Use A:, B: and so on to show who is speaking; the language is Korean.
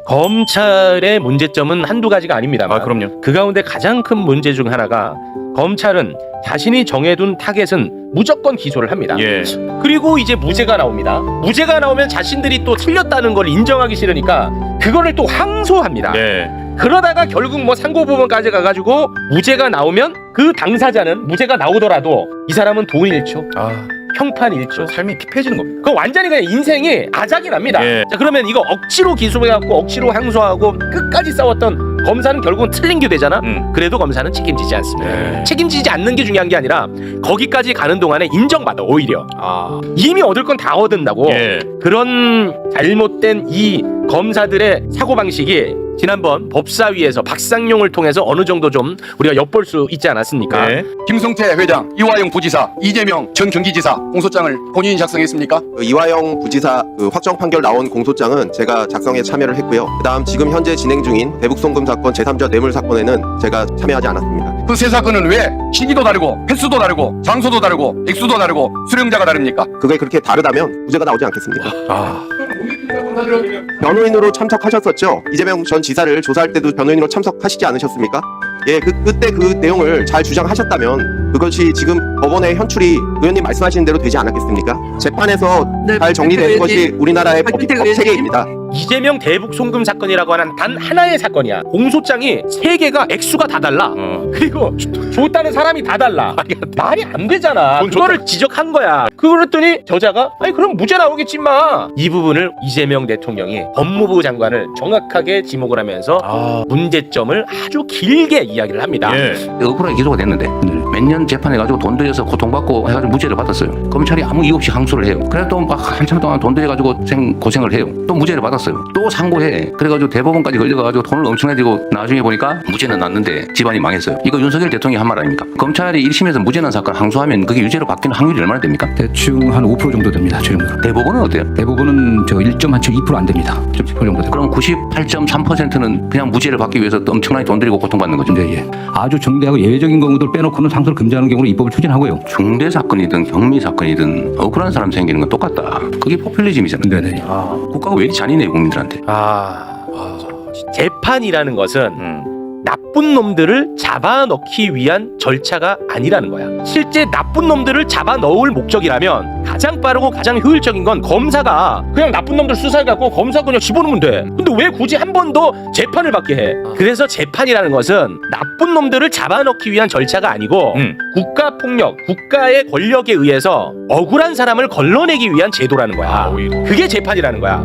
A: 검찰의 문제점은 한두 가지가 아닙니다만
B: 그럼요.
A: 그 가운데 가장 큰 문제 중 하나가 검찰은 자신이 정해둔 타겟은 무조건 기소를 합니다.
B: 예.
A: 그리고 이제 무죄가 나옵니다. 무죄가 나오면 자신들이 또 틀렸다는 걸 인정하기 싫으니까 그거를 또 항소합니다.
B: 네.
A: 그러다가 결국 뭐 상고부문까지 가가지고 무죄가 나오면 그 당사자는 무죄가 나오더라도 이 사람은 돈 잃죠. 형판 잃죠.
B: 삶이 피폐해지는 겁니다.
A: 그 완전히 그냥 인생이 아작이 납니다.
B: 예.
A: 자, 그러면 이거 억지로 기소해갖고 억지로 항소하고 끝까지 싸웠던 검사는 결국은 틀린 게 되잖아. 그래도 검사는 책임지지 않습니다.
B: 예.
A: 책임지지 않는 게 중요한 게 아니라 거기까지 가는 동안에 인정받아 오히려. 이미 얻을 건 다 얻은다고.
B: 예.
A: 그런 잘못된 이 검사들의 사고방식이 지난번 법사위에서 박상용을 통해서 어느 정도 좀 우리가 엿볼 수 있지 않았습니까?
B: 네.
C: 김성태 회장, 이화영 부지사, 이재명 전 경기지사 공소장을 본인이 작성했습니까?
D: 이화영 부지사 확정 판결 나온 공소장은 제가 작성에 참여를 했고요. 그다음 지금 현재 진행 중인 대북 송금 사건 제3자 뇌물 사건에는 제가 참여하지 않았습니다.
C: 그 세 사건은 왜 시기도 다르고 횟수도 다르고 장소도 다르고 액수도 다르고 수령자가 다릅니까?
D: 그게 그렇게 다르다면 무죄가 나오지 않겠습니까? 변호인으로 참석하셨었죠? 이재명 전 지사를 조사할 때도 변호인으로 참석하시지 않으셨습니까? 예, 그때 그 내용을 잘 주장하셨다면 그것이 지금 법원의 현출이 의원님 말씀하시는 대로 되지 않았겠습니까? 재판에서 잘 정리되는 것이 우리나라의 법 체계입니다.
A: 이재명 대북 송금 사건이라고 하는 단 하나의 사건이야. 공소장이 3개가 액수가 다 달라. 그리고 줬다는 사람이 다 달라. 말이 안 되잖아. 그거를 지적한 거야. 그랬더니 저자가 아니 그럼 무죄 나오겠지 마. 이 부분을 이재명 대통령이 법무부 장관을 정확하게 지목을 하면서 문제점을 아주 길게 이야기를 합니다.
B: 예.
E: 억울하게 기소가 됐는데 몇 년 재판해가지고 돈 들여서 고통받고 해가지고 무죄를 받았어요. 검찰이 아무 이유 없이 항소를 해요. 그래도 또 막 한참 동안 돈 들여가지고 고생을 해요. 또 무죄를 받았어요. 또 상고해. 그래가지고 대법원까지 걸려가지고 돈을 엄청나게 들고 나중에 보니까 무죄는 났는데 집안이 망했어요. 이거 윤석열 대통령이 한 말 아닙니까? 검찰이 1심에서 무죄 난 사건 항소하면 그게 유죄로 바뀌는 확률이 얼마나 됩니까?
F: 대충 한 5% 정도 됩니다. 최종적으로.
E: 대법원은 어때요?
F: 대부분은 1.72% 안 됩니다. 1.10% 정도 됩니다.
E: 그럼 98.3%는 그냥 무죄를 받기 위해서 또 엄청나게 돈 들이고 고통받는 거죠.
F: 네, 예. 아주 정대하고 예외적인 경우들 빼놓고는 상소를 금지하는 경우로 입법을 추진하고요.
E: 중대 사건이든 경미 사건이든 억울한 사람 생기는 건 똑같다. 그게 포퓰리즘이잖아요.
F: 네네.
E: 국가가 왜 이리 잔인해요 국민들한테.
A: 재판이라는 것은 나쁜 놈들을 잡아넣기 위한 절차가 아니라는 거야. 실제 나쁜 놈들을 잡아넣을 목적이라면 가장 빠르고 가장 효율적인 건 검사가 그냥 나쁜 놈들 수사해갖고 검사 그냥 집어넣으면 돼. 근데 왜 굳이 한 번 더 재판을 받게 해? 그래서 재판이라는 것은 나쁜 놈들을 잡아넣기 위한 절차가 아니고 국가폭력, 국가의 권력에 의해서 억울한 사람을 걸러내기 위한 제도라는 거야. 그게 재판이라는 거야.